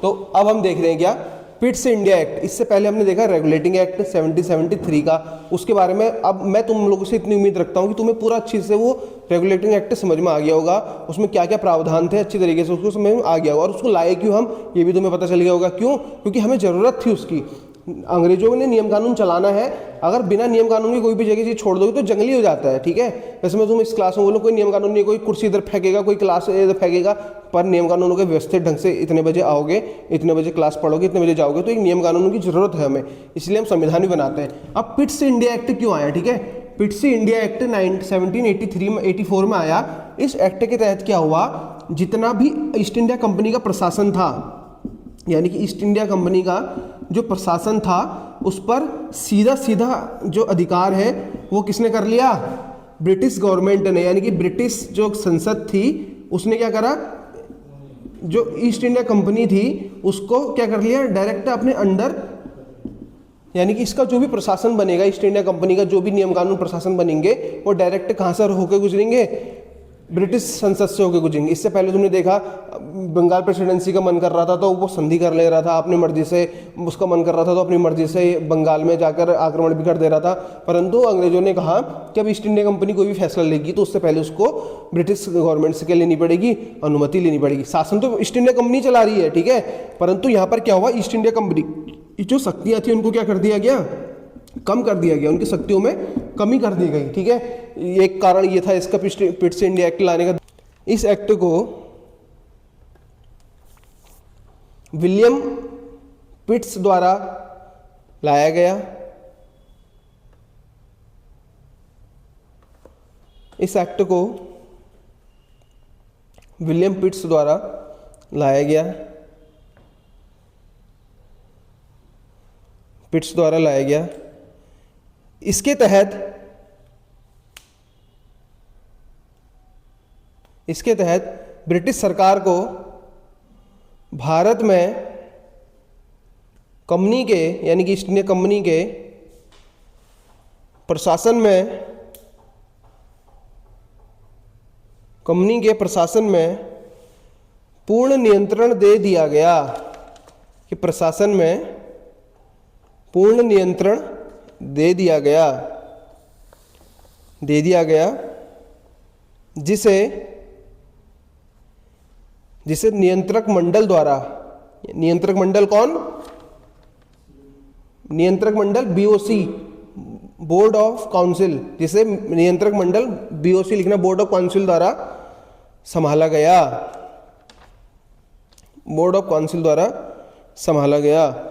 तो अब हम देख रहे हैं क्या, पिट्स इंडिया एक्ट। इससे पहले हमने देखा रेगुलेटिंग एक्ट 7073 का, उसके बारे में अब मैं तुम लोगों से इतनी उम्मीद रखता हूँ कि तुम्हें पूरा अच्छे से वो रेगुलेटिंग एक्ट समझ में आ गया होगा, उसमें क्या क्या प्रावधान थे अच्छी तरीके से उसको समझ में आ गया होगा, और उसको लाए क्यों हम ये भी तुम्हें पता चल गया होगा। क्यों? क्योंकि हमें ज़रूरत थी उसकी। अंग्रेजों ने नियम कानून चलाना है, अगर बिना नियम कानून की कोई भी जगह चीज छोड़ दोगे तो जंगली हो जाता है। ठीक है, वैसे मैं तुम इस क्लास में बोलो कोई नियम कानून नहीं, कोई कुर्सी इधर फेंकेगा, कोई क्लास इधर फेंकेगा, पर नियम कानूनों के व्यवस्थित ढंग से इतने बजे आओगे, इतने बजे क्लास पढ़ोगे, इतने बजे जाओगे, तो एक नियम कानूनों की जरूरत है हमें, इसलिए हम संविधान भी बनाते हैं। अब पिट्स इंडिया एक्ट क्यों आया? ठीक है, पिट्स इंडिया एक्ट 1784 में आया। इस एक्ट के तहत क्या हुआ, जितना भी ईस्ट इंडिया कंपनी का प्रशासन था, यानी कि ईस्ट इंडिया कंपनी का जो प्रशासन था, उस पर सीधा सीधा जो अधिकार है वो किसने कर लिया? ब्रिटिश गवर्नमेंट ने, यानी कि ब्रिटिश जो संसद थी उसने क्या करा, जो ईस्ट इंडिया कंपनी थी उसको क्या कर लिया, डायरेक्ट अपने अंडर, यानी कि इसका जो भी प्रशासन बनेगा, ईस्ट इंडिया कंपनी का जो भी नियम कानून प्रशासन बनेंगे वो डायरेक्ट कहाँ से होकर गुजरेंगे? ब्रिटिश संसद से होकर गुजरेंगे। इससे पहले तुमने देखा बंगाल प्रेसिडेंसी का मन कर रहा था तो वो संधि कर ले रहा था अपनी मर्जी से, उसका मन कर रहा था तो अपनी मर्जी से बंगाल में जाकर आक्रमण भी कर दे रहा था, परंतु अंग्रेजों ने कहा कि अब ईस्ट इंडिया कंपनी कोई भी फैसला लेगी तो उससे पहले उसको ब्रिटिश गवर्नमेंट से क्या लेनी पड़ेगी? अनुमति लेनी पड़ेगी। शासन तो ईस्ट इंडिया कंपनी चला रही है, ठीक है, परंतु यहाँ पर क्या हुआ, ईस्ट इंडिया कंपनी की जो शक्तियाँ थी उनको क्या कर दिया गया? कम कर दिया गया, उनकी शक्तियों में कमी कर दी गई। ठीक है, एक कारण ये था इसका पिट्स इंडिया एक्ट लाने का। इस एक्ट को विलियम पिट्स द्वारा लाया गया। इस एक्ट को विलियम पिट्स द्वारा लाया गया, पिट्स द्वारा लाया गया। इसके तहत ब्रिटिश सरकार को भारत में कंपनी के, यानी कि ईस्ट इंडिया कंपनी के प्रशासन में पूर्ण नियंत्रण दे दिया गया, कि प्रशासन में पूर्ण नियंत्रण दे दिया गया, जिसे नियंत्रक मंडल द्वारा, नियंत्रक मंडल कौन? नियंत्रक मंडल बीओसी, बोर्ड ऑफ काउंसिल, जिसे नियंत्रक मंडल बीओसी लिखना, बोर्ड ऑफ काउंसिल द्वारा संभाला गया, बोर्ड ऑफ काउंसिल द्वारा संभाला गया।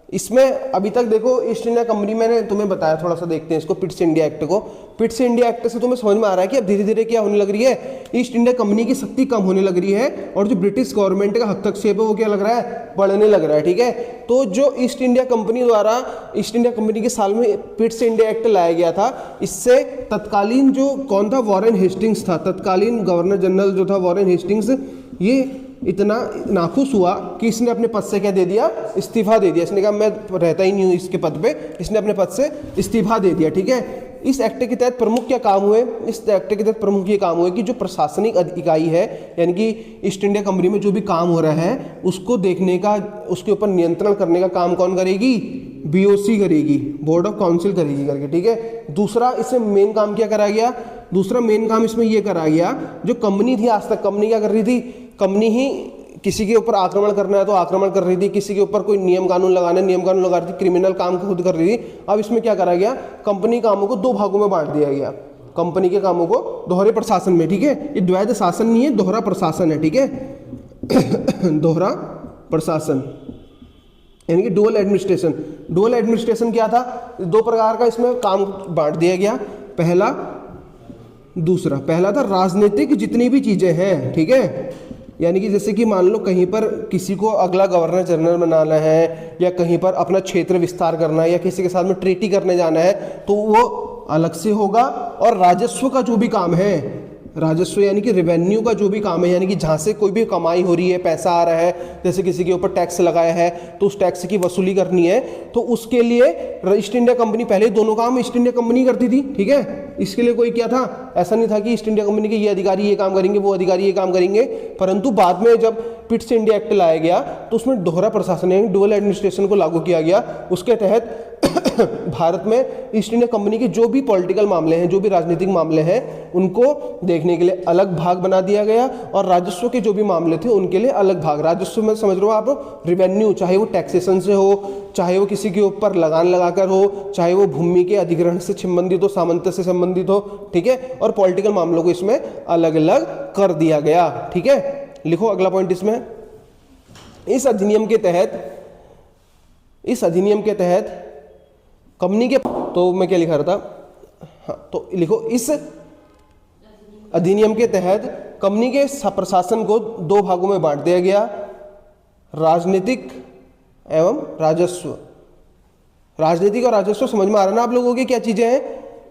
इसमें अभी तक देखो ईस्ट इंडिया कंपनी, मैंने तुम्हें बताया, थोड़ा सा देखते हैं इसको, पिट्स इंडिया एक्ट को। पिट्स इंडिया एक्ट से तुम्हें समझ में आ रहा है कि अब धीरे धीरे क्या होने लग रही है, ईस्ट इंडिया कंपनी की शक्ति कम होने लग रही है, और जो ब्रिटिश गवर्नमेंट का हस्तक्षेप है वो क्या लग रहा है? बढ़ने लग रहा है। ठीक है, तो जो ईस्ट इंडिया कंपनी द्वारा, ईस्ट इंडिया कंपनी के साल में पिट्स इंडिया एक्ट लाया गया था, इससे तत्कालीन जो कौन था, वॉरेन हेस्टिंग्स था, तत्कालीन गवर्नर जनरल जो था वॉरेन हेस्टिंग्स, ये इतना नाखुश हुआ कि इसने अपने पद से क्या दे दिया? इस्तीफा दे दिया। इसने कहा मैं रहता ही नहीं हूँ इसके पद पे, इसने अपने पद से इस्तीफा दे दिया। ठीक है, इस एक्ट के तहत प्रमुख क्या काम हुए? इस एक्ट के तहत प्रमुख ये काम हुए कि जो प्रशासनिक इकाई है, यानी कि ईस्ट इंडिया कंपनी में जो भी काम हो रहा है उसको देखने का, उसके ऊपर नियंत्रण करने का काम कौन करेगी? बीओसी करेगी, बोर्ड ऑफ काउंसिल करेगी करके। ठीक है, दूसरा इसमें मेन काम क्या करा गया? दूसरा मेन काम इसमें यह करा गया, जो कंपनी थी आज तक, कंपनी क्या कर रही थी? कंपनी ही किसी के ऊपर आक्रमण करना है तो आक्रमण कर रही थी, किसी के ऊपर कोई नियम कानून लगाना है नियम कानून लगा रही थी, क्रिमिनल काम खुद कर रही थी। अब इसमें क्या करा गया? कंपनी कामों को दो भागों में बांट दिया गया, कंपनी के कामों को दोहरे प्रशासन में। ठीक है, ये द्वैध शासन नहीं है, दोहरा प्रशासन है। ठीक है दोहरा प्रशासन, यानी कि डुअल एडमिनिस्ट्रेशन। डुअल एडमिनिस्ट्रेशन क्या था? दो प्रकार का इसमें काम बांट दिया गया, पहला दूसरा। पहला था राजनीतिक जितनी भी चीजें हैं, ठीक है, यानी कि जैसे कि मान लो कहीं पर किसी को अगला गवर्नर जनरल बनाना है, या कहीं पर अपना क्षेत्र विस्तार करना है, या किसी के साथ में ट्रीटी करने जाना है, तो वो अलग से होगा। और राजस्व का जो भी काम है, राजस्व यानी कि रेवेन्यू का जो भी काम है, यानी कि जहाँ से कोई भी कमाई हो रही है, पैसा आ रहा है, जैसे किसी के ऊपर टैक्स लगाया है तो उस टैक्स की वसूली करनी है, तो उसके लिए ईस्ट इंडिया कंपनी, पहले दोनों काम ईस्ट इंडिया कंपनी करती थी। ठीक है, इसके लिए कोई क्या था, ऐसा नहीं था कि ईस्ट इंडिया कंपनी के ये अधिकारी ये काम करेंगे, वो अधिकारी ये काम करेंगे, परंतु बाद में जब पिट्स इंडिया एक्ट लाया गया तो उसमें दोहरा प्रशासन यानी डुअल एडमिनिस्ट्रेशन को लागू किया गया। उसके तहत भारत में ईस्ट इंडिया कंपनी के जो भी पॉलिटिकल मामले हैं, जो भी राजनीतिक मामले हैं, उनको देखने के लिए अलग भाग बना दिया गया और राजस्व के जो भी मामले थे उनके लिए अलग भाग। राजस्व में समझ रहे हो आप, रिवेन्यू, चाहे वो टैक्सेशन से हो, चाहे वो किसी के ऊपर लगान लगाकर हो, चाहे वो भूमि के अधिग्रहण से संबंधित हो, सामंत से संबंधित हो, ठीक है। और पॉलिटिकल मामलों को इसमें अलग अलग कर दिया गया, ठीक है। लिखो अगला पॉइंट इसमें, इस अधिनियम के तहत कंपनी के, तो मैं क्या लिखा रहा था, हाँ, तो लिखो इस अधिनियम के तहत कंपनी के प्रशासन को दो भागों में बांट दिया गया, राजनीतिक एवं राजस्व। राजनीतिक और राजस्व समझ में आ रहा ना आप लोगों की क्या चीजें हैं,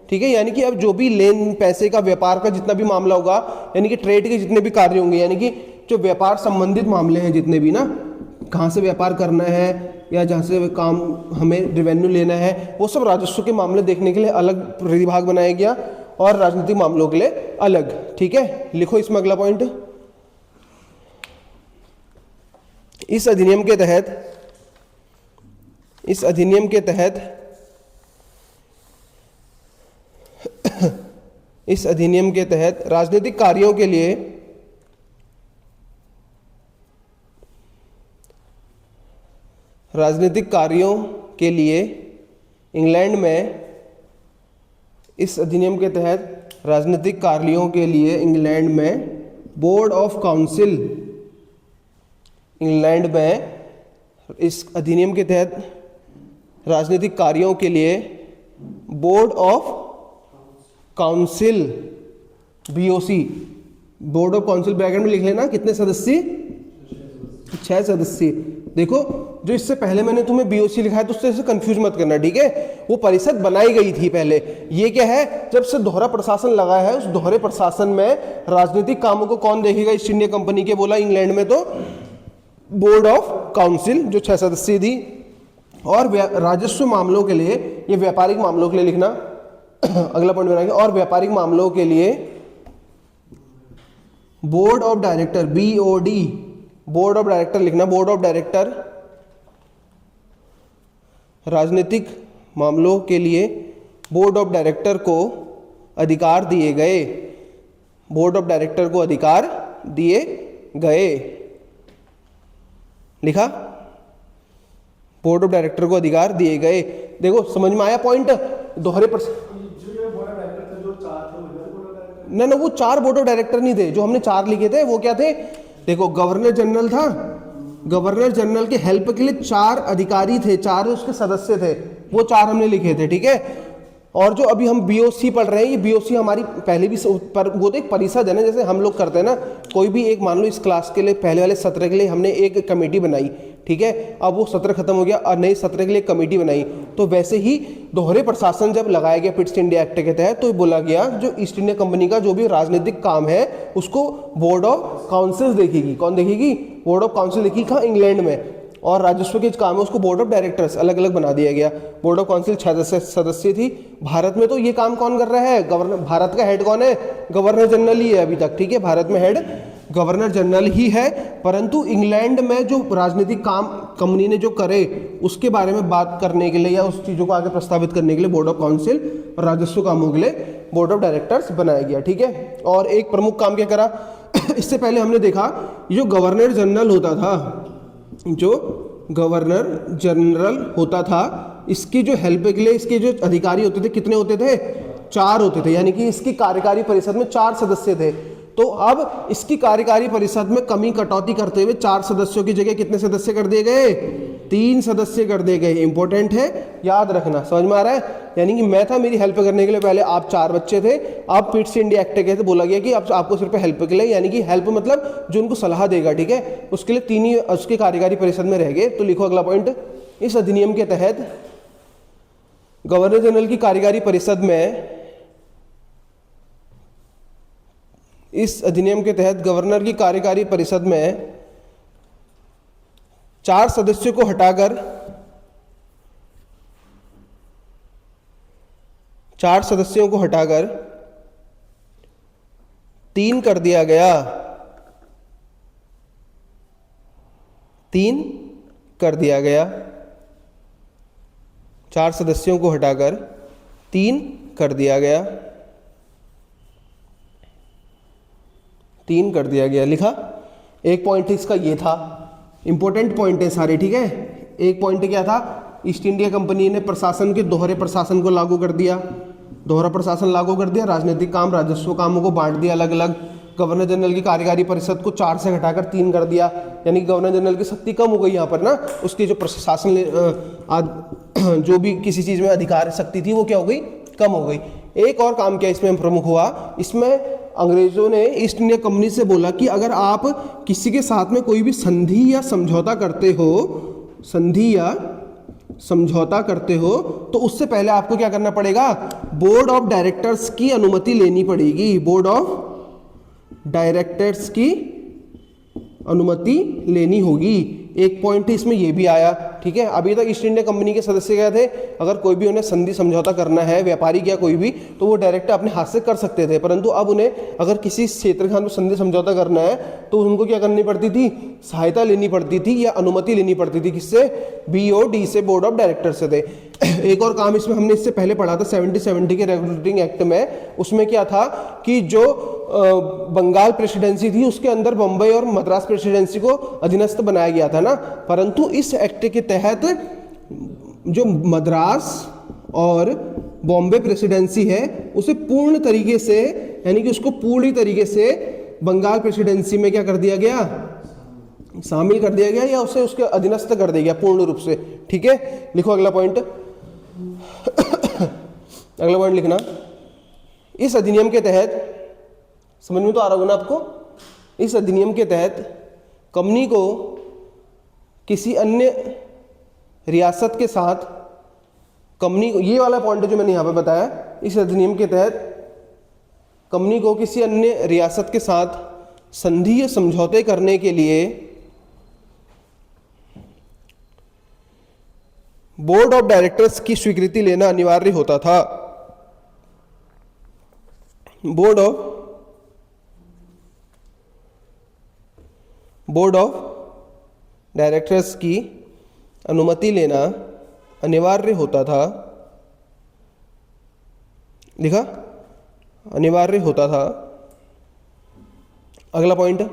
ठीक है। यानी कि अब जो भी लेन पैसे का, व्यापार का जितना भी मामला होगा, यानी कि ट्रेड के जितने भी कार्य होंगे, यानी कि जो व्यापार संबंधित मामले हैं जितने भी ना, कहाँ से व्यापार करना है या जहाँ से काम हमें रेवेन्यू लेना है, वो सब राजस्व के मामले देखने के लिए अलग विभाग बनाया गया और राजनीतिक मामलों के लिए अलग, ठीक है। लिखो इसमें अगला पॉइंट, इस अधिनियम के तहत राजनीतिक कार्यों के लिए इंग्लैंड में, इस अधिनियम के तहत राजनीतिक कार्यों के लिए इंग्लैंड में बोर्ड ऑफ काउंसिल, इंग्लैंड में इस अधिनियम के तहत राजनीतिक कार्यों के लिए board of council, BOC, board of council bracket में लिख लेना, कितने सदस्य, 6 सदस्य। देखो जो इससे पहले मैंने तुम्हें बीओसी लिखा है तो उससे कंफ्यूज मत करना, ठीक है। वो परिषद बनाई गई थी पहले, ये क्या है, जब से दोहरा प्रशासन लगा है, उस दोहरे प्रशासन में राजनीतिक कामों को कौन देखेगा ईस्ट इंडिया कंपनी के, बोला इंग्लैंड में तो बोर्ड ऑफ काउंसिल जो 6 सदस्य थी। और राजस्व मामलों के लिए, ये व्यापारिक मामलों के लिए लिखना, अगला पॉइंट बनाएंगे, और व्यापारिक मामलों के लिए board of director, BOD, board of director लिखना, बोर्ड ऑफ डायरेक्टर, राजनीतिक मामलों के लिए बोर्ड ऑफ डायरेक्टर को अधिकार दिए गए, बोर्ड ऑफ डायरेक्टर को अधिकार दिए गए, लिखा, बोर्ड ऑफ डायरेक्टर को अधिकार दिए गए। देखो समझ में आया पॉइंट, दोहरे ना वो 4 बोर्ड ऑफ डायरेक्टर नहीं थे, जो हमने 4 लिखे थे वो क्या थे, देखो गवर्नर जनरल था, गवर्नर जनरल के हेल्प के लिए 4 अधिकारी थे, 4 उसके सदस्य थे, वो 4 हमने लिखे थे, ठीक है। और जो अभी हम बीओसी पढ़ रहे हैं, ये बीओसी हमारी पहले भी पर वो तो एक परिषद है ना, जैसे हम लोग करते हैं ना, कोई भी एक, मान लो इस क्लास के लिए पहले वाले सत्र के लिए हमने एक कमेटी बनाई, ठीक है, अब वो सत्र खत्म हो गया और नए सत्र के लिए कमेटी बनाई, तो वैसे ही दोहरे प्रशासन जब लगाया गया पिट्स इंडिया एक्ट के तहत, तो बोला गया जो ईस्ट इंडिया कंपनी का जो भी राजनीतिक काम है उसको बोर्ड ऑफ काउंसिल देखेगी। कौन देखेगी, बोर्ड ऑफ काउंसिल देखी कहाँ, इंग्लैंड में। और राजस्व के काम है उसको बोर्ड ऑफ डायरेक्टर्स अलग अलग बना दिया गया। बोर्ड ऑफ काउंसिल 6 सदस्य थी। भारत में तो ये काम कौन कर रहा है, गवर्नर, भारत का हेड कौन है, गवर्नर जनरल ही है अभी तक, ठीक है, भारत में हेड गवर्नर जनरल ही है। परंतु इंग्लैंड में जो राजनीतिक काम कंपनी ने जो करे उसके बारे में बात करने के लिए या उस चीज़ों को आगे प्रस्तावित करने के लिए बोर्ड ऑफ काउंसिल और राजस्व कामों के लिए बोर्ड ऑफ डायरेक्टर्स बनाया गया, ठीक है। और एक प्रमुख काम क्या करा इससे पहले हमने देखा, जो गवर्नर जनरल होता था, जो गवर्नर जनरल होता था, इसकी जो हेल्प के लिए इसके जो अधिकारी होते थे, कितने होते थे, 4 होते थे, यानी कि इसकी कार्यकारी परिषद में 4 सदस्य थे। तो अब इसकी कार्यकारी परिषद में कमी कटौती करते हुए 4 सदस्यों की जगह कितने सदस्य कर दिए गए, 3 सदस्य कर दिए गए। इंपॉर्टेंट है, याद रखना, समझ में आ रहा है। यानी कि मैं था, मेरी हेल्प करने के लिए पहले आप 4 बच्चे थे, अब पिट्स इंडिया एक्ट के बोला गया कि अब आपको सिर्फ हेल्प के लिए, यानी कि हेल्प मतलब जो उनको सलाह देगा, ठीक है, उसके लिए 3 ही उसके कार्यकारी परिषद में रह गए। तो लिखो अगला पॉइंट, इस अधिनियम के तहत गवर्नर जनरल की कार्यकारी परिषद में, इस अधिनियम के तहत गवर्नर की कार्यकारी परिषद में 4 सदस्यों को हटाकर 3 कर दिया गया। 3 कर दिया गया, 4 सदस्यों को हटाकर 3 कर दिया गया, 3 कर दिया गया, लिखा। एक पॉइंट इसका ये था, इंपॉर्टेंट पॉइंट है सारे, ठीक है। एक पॉइंट क्या था, ईस्ट इंडिया कंपनी ने प्रशासन के दोहरे प्रशासन को लागू कर दिया, दोहरा प्रशासन लागू कर दिया, राजनीतिक काम राजस्व कामों को बांट दिया अलग अलग, गवर्नर जनरल की कार्यकारी परिषद को 4 से घटाकर 3 कर दिया, यानी कि गवर्नर जनरल की शक्ति कम हो गई यहाँ पर ना, उसकी जो प्रशासन जो भी किसी चीज़ में अधिकार शक्ति थी वो क्या हो गई, कम हो गई। एक और काम क्या इसमें प्रमुख हुआ, इसमें अंग्रेजों ने ईस्ट इंडिया कंपनी से बोला कि अगर आप किसी के साथ में कोई भी संधि या समझौता करते हो, संधि या समझौता करते हो, तो उससे पहले आपको क्या करना पड़ेगा, बोर्ड ऑफ डायरेक्टर्स की अनुमति लेनी पड़ेगी, बोर्ड ऑफ डायरेक्टर्स की अनुमति लेनी होगी। एक पॉइंट इसमें ये भी आया, ठीक है। अभी तक ईस्ट इंडिया कंपनी के सदस्य क्या थे, अगर कोई भी उन्हें संधि समझौता करना है, व्यापारी क्या कोई भी, तो वो डायरेक्ट अपने हाथ से कर सकते थे, परंतु अब उन्हें अगर किसी क्षेत्र के साथ संधि समझौता करना है तो उनको क्या करनी पड़ती थी, सहायता लेनी पड़ती थी या अनुमति लेनी पड़ती थी, किससे, BOD से, बोर्ड ऑफ डायरेक्टर से थे। एक और काम इसमें हमने इससे पहले पढ़ा था 70 के रेगुलेटिंग एक्ट में, उसमें क्या था कि जो बंगाल प्रेसिडेंसी थी उसके अंदर बम्बई और मद्रास प्रेसिडेंसी को अधीनस्थ बनाया गया था ना, परंतु इस एक्ट के तहत जो मद्रास और बॉम्बे प्रेसिडेंसी है उसे पूर्ण तरीके से, यानी कि उसको पूरी तरीके से बंगाल प्रेसिडेंसी में क्या कर दिया गया, शामिल कर दिया गया, या उसे उसके अधीनस्थ कर दिया गया पूर्ण रूप से, ठीक है। लिखो अगला पॉइंट अगला पॉइंट लिखना, इस अधिनियम के तहत, समझ में तो आ रहा होगा ना आपको, इस अधिनियम के तहत कंपनी को किसी अन्य रियासत के साथ, कंपनी को, ये वाला पॉइंट जो मैंने यहाँ पे बताया, इस अधिनियम के तहत कंपनी को किसी अन्य रियासत के साथ संधि या समझौते करने के लिए बोर्ड ऑफ डायरेक्टर्स की स्वीकृति लेना अनिवार्य होता था। बोर्ड ऑफ डायरेक्टर्स की अनुमति लेना अनिवार्य होता था, लिखा, अनिवार्य होता था। अगला पॉइंट,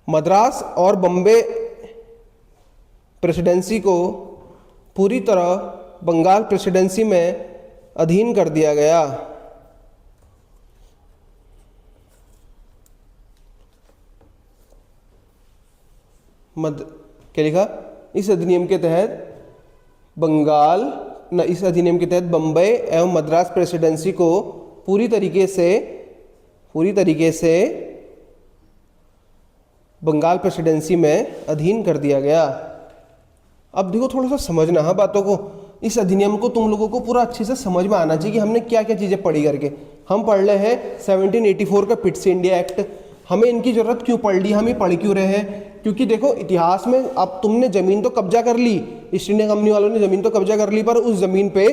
मद्रास और बम्बे प्रेसिडेंसी को पूरी तरह बंगाल प्रेसिडेंसी में अधीन कर दिया गया। क्या लिखा, इस अधिनियम के तहत इस अधिनियम के तहत बम्बई एवं मद्रास प्रेसिडेंसी को पूरी तरीके से बंगाल प्रेसिडेंसी में अधीन कर दिया गया। अब देखो थोड़ा सा समझना है बातों को, इस अधिनियम को तुम लोगों को पूरा अच्छे से समझ में आना चाहिए कि हमने क्या क्या चीज़ें पढ़ी करके। हम पढ़ रहे हैं 1784 का पिट्स इंडिया एक्ट, हमें इनकी ज़रूरत क्यों पड़ ली, हम ये पढ़ क्यों रहे हैं, क्योंकि देखो इतिहास में अब तुमने ज़मीन तो कब्जा कर ली, ईस्ट इंडिया कंपनी वालों ने ज़मीन तो कब्जा कर ली, पर उस ज़मीन पे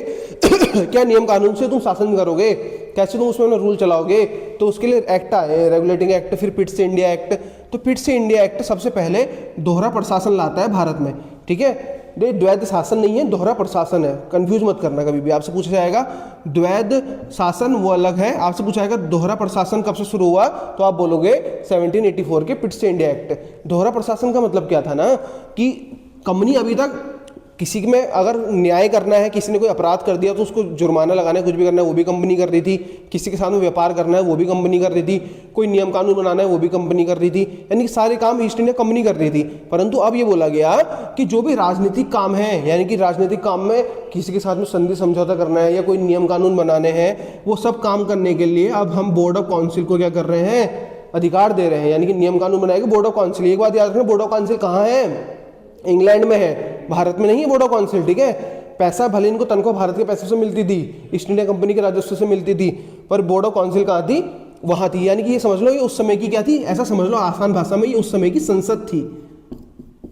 क्या नियम कानून से तुम शासन करोगे, कैसे तुम उसमें रूल चलाओगे, तो उसके लिए एक्ट आए, रेगुलेटिंग एक्ट, फिर पिट्स इंडिया एक्ट। तो पिट्स इंडिया एक्ट सबसे पहले दोहरा प्रशासन लाता है भारत में, ठीक है। द्वैध शासन नहीं है, दोहरा प्रशासन है, कंफ्यूज मत करना कभी भी। आपसे पूछा जाएगा द्वैध शासन वो अलग है, आपसे पूछा जाएगा दोहरा प्रशासन कब से शुरू हुआ, तो आप बोलोगे 1784 के पिट्स इंडिया एक्ट। दोहरा प्रशासन का मतलब क्या था ना, कि कंपनी अभी तक किसी में अगर न्याय करना है, किसी ने कोई अपराध कर दिया तो उसको जुर्माना लगाना है, कुछ भी करना है वो भी कंपनी कर रही थी, किसी के साथ में व्यापार करना है वो भी कंपनी कर रही थी, कोई नियम कानून बनाना है वो भी कंपनी कर रही थी, यानी कि सारे काम ईस्ट इंडिया कंपनी कर रही थी। परंतु अब ये बोला गया कि जो भी राजनीतिक काम है, यानी कि राजनीतिक काम में किसी के साथ में संधि समझौता करना है या कोई नियम कानून बनाने हैं, वो सब काम करने के लिए अब हम बोर्ड ऑफ काउंसिल को क्या कर रहे हैं, अधिकार दे रहे हैं, यानी कि नियम कानून बनाएगा बोर्ड ऑफ काउंसिल। एक बात याद रखना, बोर्ड ऑफ काउंसिल कहाँ है, इंग्लैंड में है, भारत में नहीं है बोर्ड ऑफ काउंसिल, ठीक है। पैसा भले इनको तनख्वाह भारत के पैसे से मिलती थी, ईस्ट इंडिया कंपनी के राजस्व से मिलती थी, पर बोर्ड ऑफ काउंसिल कहाँ थी, वहाँ थी। यानी कि ये समझ लो ये उस समय की क्या थी, ऐसा समझ लो आसान भाषा में, ये उस समय की संसद थी,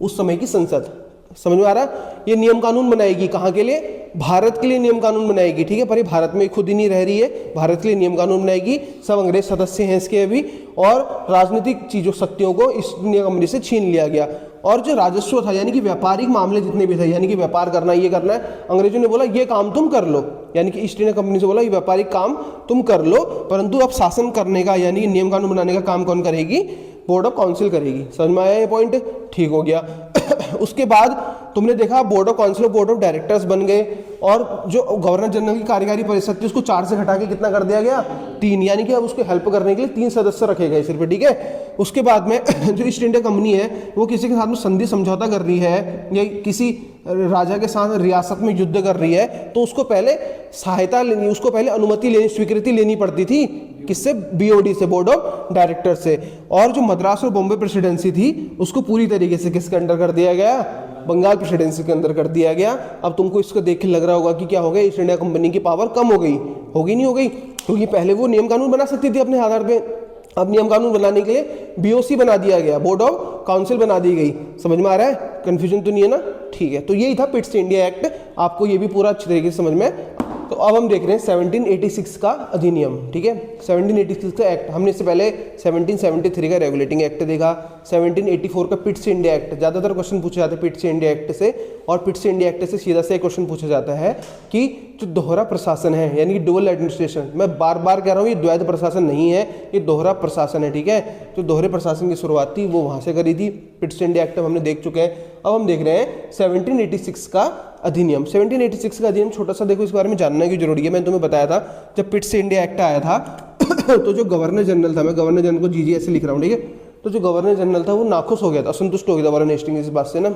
उस समय की संसद। समझ में आ रहा, ये नियम कानून बनाएगी कहाँ के लिए, भारत के लिए नियम कानून बनाएगी, ठीक है। पर ये भारत में खुद ही नहीं रह रही है, भारत के लिए नियम कानून बनाएगी, सब अंग्रेज सदस्य हैं इसके अभी, और राजनीतिक चीजों शक्तियों को ईस्ट इंडिया कंपनी से छीन लिया गया। और जो राजस्व था यानी कि व्यापारिक मामले जितने भी थे, यानी कि व्यापार करना, ये करना है, अंग्रेजों ने बोला ये काम तुम कर लो, यानी कि ईस्ट इंडिया कंपनी से बोला ये व्यापारिक काम तुम कर लो, परंतु अब शासन करने का यानी कि नियम कानून बनाने का काम कौन करेगी? बोर्ड ऑफ काउंसिल करेगी। समझ में आया ये पॉइंट? ठीक हो गया। उसके बाद तुमने देखा बोर्ड ऑफ काउंसिल और बोर्ड ऑफ डायरेक्टर्स बन गए, और जो गवर्नर जनरल की कार्यकारी परिषद थी उसको 4 से घटा के कितना कर दिया गया? 3, यानी कि अब उसको हेल्प करने के लिए 3 सदस्य रखे गए सिर्फ, ठीक है। उसके बाद में जो ईस्ट इंडिया कंपनी है वो किसी के साथ में संधि समझौता कर रही है या किसी राजा के साथ रियासत में युद्ध कर रही है, तो उसको पहले सहायता लेनी, उसको पहले अनुमति लेनी, स्वीकृति लेनी पड़ती थी, किससे? बीओडी से, बोर्ड ऑफ डायरेक्टर से। और जो मद्रास और बॉम्बे प्रेसिडेंसी थी उसको पूरी तरीके से किसके अंडर कर दिया गया? बंगाल प्रेसिडेंसी के अंदर कर दिया गया। अब तुमको इसको देख के लग रहा होगा कि क्या हो गया, ईस्ट इंडिया कंपनी की पावर कम हो गई, होगी नहीं हो गई? क्योंकि पहले वो नियम कानून बना सकती थी अपने आधार पे, अब नियम कानून बनाने के लिए बीओसी बना दिया गया, बोर्ड ऑफ काउंसिल बना दी गई। समझ में आ रहा है? कंफ्यूजन तो नहीं है ना? ठीक है, तो यही था पिट्स इंडिया एक्ट, आपको ये भी पूरा अच्छी तरीके से समझ में। तो अब हम देख रहे हैं 1786 का अधिनियम, ठीक है। 1786 का एक्ट, हमने इससे पहले 1773 का रेगुलेटिंग एक्ट देखा, 1784 का पिट्स इंडिया एक्ट। ज़्यादातर क्वेश्चन पूछे जाते हैं पिट्स इंडिया एक्ट से, और पिट्स इंडिया एक्ट से सीधा से क्वेश्चन पूछा जाता है कि जो दोहरा प्रशासन है यानी कि डुअल एडमिनिस्ट्रेशन, मैं बार बार कह रहा हूँ ये द्वैध प्रशासन नहीं है, ये दोहरा प्रशासन है, ठीक है। तो दोहरे प्रशासन की शुरुआत थी वो वहाँ से करी थी, पिट्स इंडिया एक्ट हमने देख चुके हैं। अब हम देख रहे हैं 1786 का अधिनियम। 1786 का अधिनियम छोटा सा देखो, इस बारे में जानने की जरूरी है। मैंने तुम्हें बताया था जब पिट्स इंडिया एक्ट आया था तो जो गवर्नर जनरल था, मैं गवर्नर जनरल को जीजी ऐसे लिख रहा हूँ, ठीक है, तो जो गवर्नर जनरल था वो नाखुश हो गया था, असंतुष्ट हो गया था वारन हेस्टिंग्स इस बात से ना,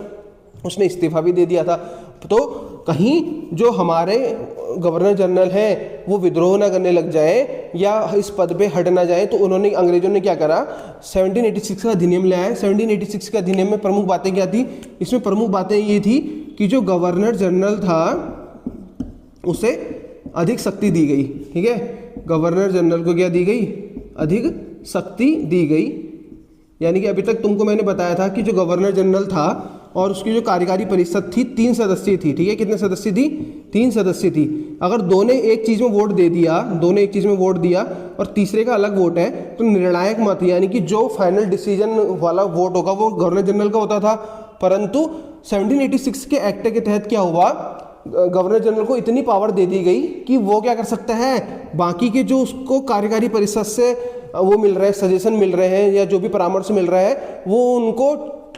उसने इस्तीफा भी दे दिया था। तो कहीं जो हमारे गवर्नर जनरल हैं वो विद्रोह ना करने लग जाए या इस पद पे हट ना जाए, तो उन्होंने, अंग्रेजों ने क्या करा, 1786 का अधिनियम ले आए। 1786 के अधिनियम में प्रमुख बातें क्या थी? इसमें प्रमुख बातें ये थी कि जो गवर्नर जनरल था उसे अधिक शक्ति दी गई, ठीक है। गवर्नर जनरल को क्या दी गई? अधिक शक्ति दी गई। यानी कि अभी तक तुमको मैंने बताया था कि जो गवर्नर जनरल था और उसकी जो कार्यकारी परिषद थी 3 सदस्यीय थी, ठीक है। कितने सदस्य थी? 3 सदस्य थी। अगर दो ने एक चीज में वोट दे दिया, दो ने एक चीज में वोट दिया और तीसरे का अलग वोट है, तो निर्णायक मत यानी कि जो फाइनल डिसीजन वाला वोट होगा वो गवर्नर जनरल का होता था। परंतु 1786 के एक्ट के तहत क्या हुआ, गवर्नर जनरल को इतनी पावर दे दी गई कि वो क्या कर सकता है, बाकी के जो उसको कार्यकारी परिषद से वो मिल रहे हैं, सजेशन मिल रहे हैं या जो भी परामर्श मिल रहा है, वो उनको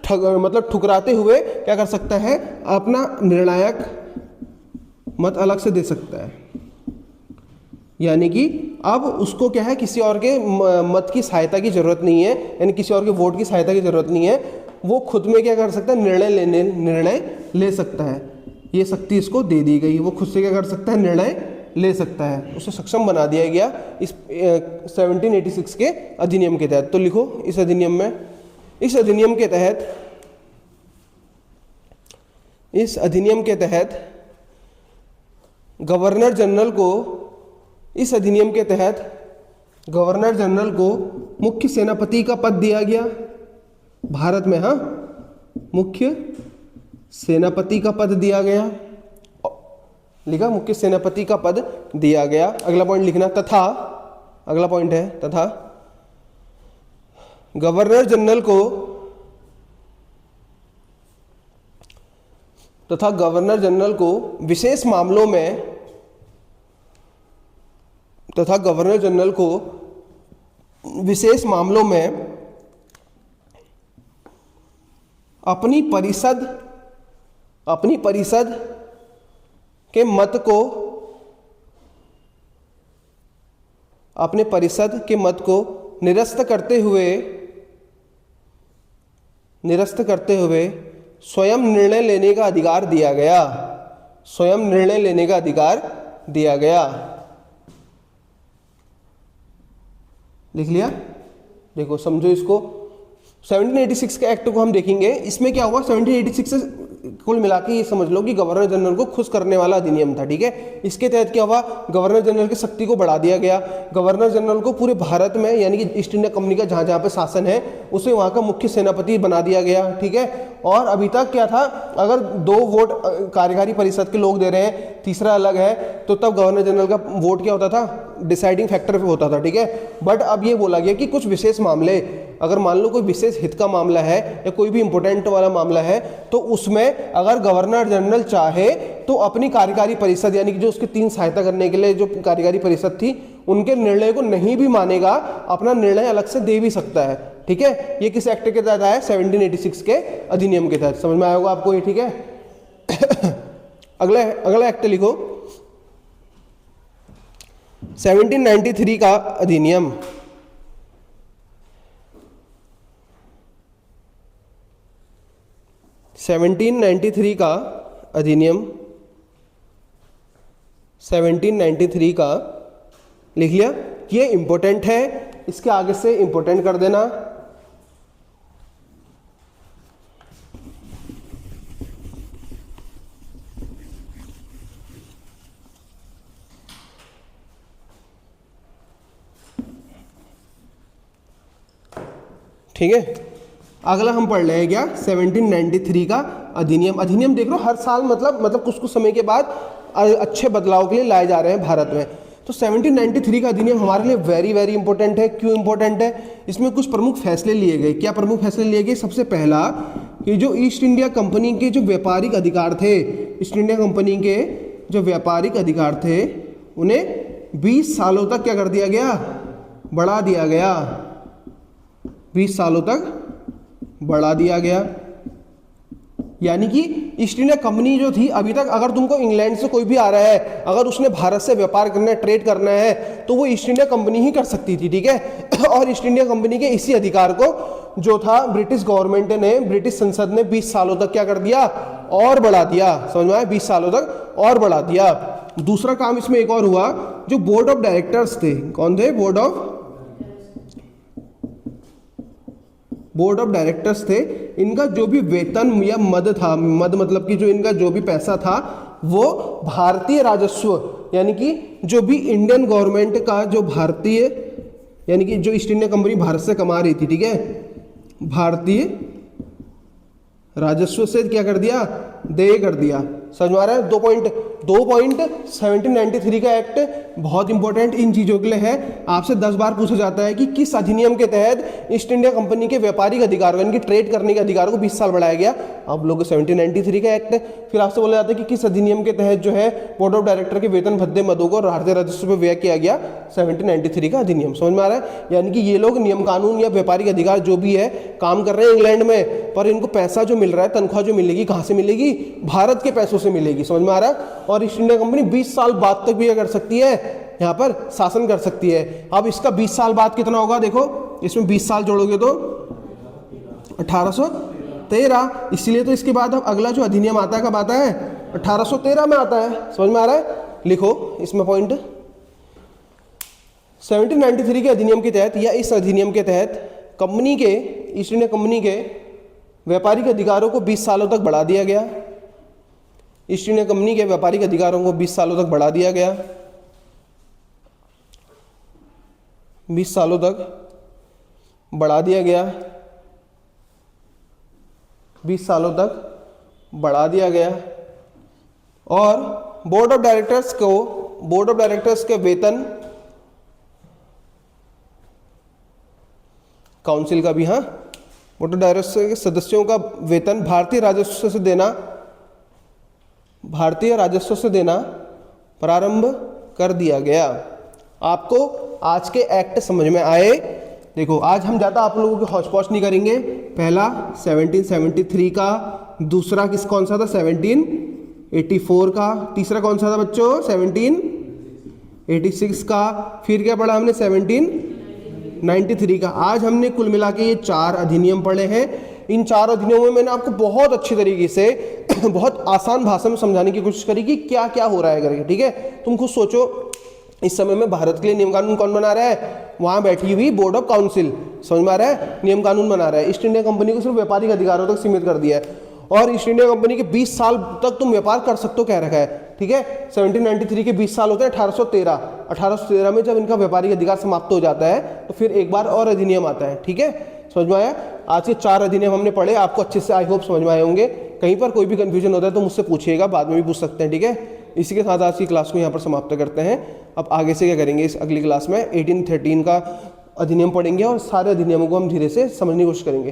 मतलब ठुकराते हुए क्या कर सकता है, अपना निर्णायक मत अलग से दे सकता है। यानी कि अब उसको क्या है, किसी और के मत की सहायता की जरूरत नहीं है, यानी किसी और के वोट की सहायता की जरूरत नहीं है, वो खुद में क्या कर सकता है, निर्णय ले सकता है। ये शक्ति इसको दे दी गई, वो खुद से क्या कर सकता है, निर्णय ले सकता है, उसे सक्षम बना दिया गया इस 1786 के अधिनियम के तहत। तो लिखो इस अधिनियम में, इस अधिनियम के तहत, इस अधिनियम के तहत गवर्नर जनरल को, इस अधिनियम के तहत गवर्नर जनरल को मुख्य सेनापति का पद दिया गया भारत में। हाँ, मुख्य सेनापति का पद दिया गया, लिखा मुख्य सेनापति का पद दिया गया। अगला पॉइंट लिखना, तथा, अगला पॉइंट है तथा गवर्नर जनरल को, तथा गवर्नर जनरल को विशेष मामलों में, तथा गवर्नर जनरल को विशेष मामलों में अपनी परिषद के मत को, अपने परिषद के मत को निरस्त करते हुए स्वयं निर्णय लेने का अधिकार दिया गया, स्वयं निर्णय लेने का अधिकार दिया गया। लिख लिया? देखो समझो इसको। 1786 के एक्ट को हम देखेंगे, इसमें क्या हुआ, 1786 से कुल मिला के ये समझ लो कि गवर्नर जनरल को खुश करने वाला अधिनियम था, ठीक है। इसके तहत क्या हुआ, गवर्नर जनरल की शक्ति को बढ़ा दिया गया। गवर्नर जनरल को पूरे भारत में यानी कि ईस्ट इंडिया कंपनी का जहां जहां पे शासन है उसे वहां का मुख्य सेनापति बना दिया गया, ठीक है। और अभी तक क्या था, अगर 2 वोट कार्यकारी परिषद के लोग दे रहे हैं, तीसरा अलग है, तो तब गवर्नर जनरल का वोट क्या होता था, डिसाइडिंग फैक्टर होता था, ठीक है। बट अब ये बोला गया कि कुछ विशेष मामले अगर मान लो कोई विशेष हित का मामला है या कोई भी इंपॉर्टेंट वाला मामला है, तो उसमें अगर गवर्नर जनरल चाहे तो अपनी कार्यकारी परिषद, यानी कि जो उसकी 3 सहायता करने के लिए जो कार्यकारी परिषद थी, उनके निर्णय को नहीं भी मानेगा, अपना निर्णय अलग से दे भी सकता है। ठीक है, ये किस एक्ट के तहत आया? 1786 के अधिनियम के तहत। समझ में आया होगा आपको ये। ठीक है अगला एक्ट लिखो, 1793 का अधिनियम। 1793 का अधिनियम, 1793 का लिख लिया। ये इंपॉर्टेंट है, इसके आगे से इंपॉर्टेंट कर देना। ठीक है, अगला हम पढ़ रहे हैं क्या? 1793 का अधिनियम। अधिनियम देख लो हर साल मतलब कुछ कुछ समय के बाद अच्छे बदलाव के लिए लाए जा रहे हैं भारत में। तो 1793 का अधिनियम हमारे लिए वेरी वेरी इंपॉर्टेंट है। क्यों इंपॉर्टेंट है? इसमें कुछ प्रमुख फैसले लिए गए। क्या प्रमुख फैसले लिए गए? सबसे पहला कि जो ईस्ट इंडिया कंपनी के जो व्यापारिक अधिकार थे, ईस्ट इंडिया कंपनी के जो व्यापारिक अधिकार थे, उन्हें 20 सालों तक क्या कर दिया गया? बढ़ा दिया गया। 20 सालों तक बढ़ा दिया गया। यानी कि ईस्ट इंडिया कंपनी जो थी, अभी तक अगर तुमको इंग्लैंड से कोई भी आ रहा है, अगर उसने भारत से व्यापार करना है, ट्रेड करना है, तो वो ईस्ट इंडिया कंपनी ही कर सकती थी। ठीक है और ईस्ट इंडिया कंपनी के इसी अधिकार को जो था ब्रिटिश गवर्नमेंट ने, ब्रिटिश संसद ने 20 सालों तक क्या कर दिया? और बढ़ा दिया। समझ में आया? 20 सालों तक और बढ़ा दिया। दूसरा काम इसमें एक और हुआ, जो बोर्ड ऑफ डायरेक्टर्स थे। कौन थे? बोर्ड ऑफ डायरेक्टर्स थे। इनका जो भी वेतन या मद था, मद मतलब कि जो इनका जो भी पैसा था, वो भारतीय राजस्व, यानी कि जो भी इंडियन गवर्नमेंट का जो भारतीय, यानी कि जो ईस्ट इंडिया कंपनी भारत से कमा रही थी, ठीक है, भारतीय राजस्व से क्या कर दिया? देय कर दिया। समझ में आ रहा है? 1793 का एक्ट बहुत इंपॉर्टेंट इन चीजों के लिए है। आपसे 10 बार पूछा जाता है कि किस अधिनियम के तहत ईस्ट इंडिया कंपनी के व्यापारिक अधिकार, यानी कि ट्रेड करने के अधिकार को 20 साल बढ़ाया गया। आप लोग 1793 का एक्ट है। फिर आपसे बोला जाता है कि किस अधिनियम के तहत जो है बोर्ड ऑफ डायरेक्टर के वेतन भत्ते मदों को भारतीय राजस्व में व्यय किया गया? 1793 का अधिनियम। समझ में आ रहा है? यानी कि ये लोग नियम कानून या व्यापारिक अधिकार जो भी है काम कर रहे हैं इंग्लैंड में, पर इनको पैसा जो मिल रहा है, तनख्वाह जो मिलेगी, कहां से मिलेगी? भारत के पैसों से मिलेगी। समझ में आ रहा है? और ईस्ट इंडिया कंपनी 20 साल बाद तक भी कर सकती है, यहां पर शासन कर सकती है। अब इसका 20 साल बाद कितना होगा? देखो इसमें 20 साल जोड़ोगे तो 1813। इसलिए तो इसके बाद अब अगला जो अधिनियम आता है कब आता है? 1813 में आता है। समझ में आ रहा है? लिखो इसमें पॉइंट। 1793 के अधिनियम के तहत या इस अधिनियम के तहत कंपनी के, ईस्ट इंडिया कंपनी के व्यापारिक अधिकारों को 20 सालों तक बढ़ा दिया गया। ईस्ट इंडिया कंपनी के व्यापारिक अधिकारों को 20 सालों तक बढ़ा दिया गया। 20 सालों तक बढ़ा दिया गया। 20 सालों तक बढ़ा दिया गया। और बोर्ड ऑफ डायरेक्टर्स के वेतन, काउंसिल का भी, हाँ, बोर्ड ऑफ डायरेक्टर्स के सदस्यों का वेतन भारतीय राजस्व से देना प्रारंभ कर दिया गया। आपको आज के एक्ट समझ में आए? देखो आज हम ज़्यादा आप लोगों की हौच पौच नहीं करेंगे। पहला 1773 का, दूसरा कौन सा था? 1784 का, तीसरा कौन सा था बच्चों? 1786 का, फिर क्या पढ़ा हमने? 1793 का। आज हमने कुल मिला के ये 4 अधिनियम पढ़े हैं। इन 4 अधिनियमों में मैंने आपको बहुत अच्छी तरीके से बहुत आसान भाषा में समझाने की कोशिश करी कि क्या क्या हो रहा है करके। ठीक है, तुम खुद सोचो इस समय में भारत के लिए नियम कानून कौन बना रहा है? वहां बैठी हुई बोर्ड ऑफ काउंसिल। समझ में आ रहा है? नियम कानून बना रहा है। ईस्ट इंडिया कंपनी को सिर्फ व्यापारिक अधिकारों तक सीमित कर दिया है और ईस्ट इंडिया कंपनी के 20 साल तक तुम व्यापार कर सकते हो कह रखा है। ठीक है, 1793 के 20 साल होते हैं 1813 में जब इनका व्यापारिक अधिकार समाप्त हो जाता है तो फिर एक बार और अधिनियम आता है। ठीक है, समझ में आया? आज के 4 अधिनियम हमने पढ़े, आपको अच्छे से आई होप समझ में आए होंगे। कहीं पर कोई भी कंफ्यूजन होता है तो मुझसे पूछिएगा, बाद में भी पूछ सकते हैं। ठीक है, इसी के साथ आज की क्लास को यहाँ पर समाप्त करते हैं। अब आगे से क्या करेंगे इस अगली क्लास में? 1813 का अधिनियम पढ़ेंगे और सारे अधिनियमों को हम धीरे से समझने की कोशिश करेंगे।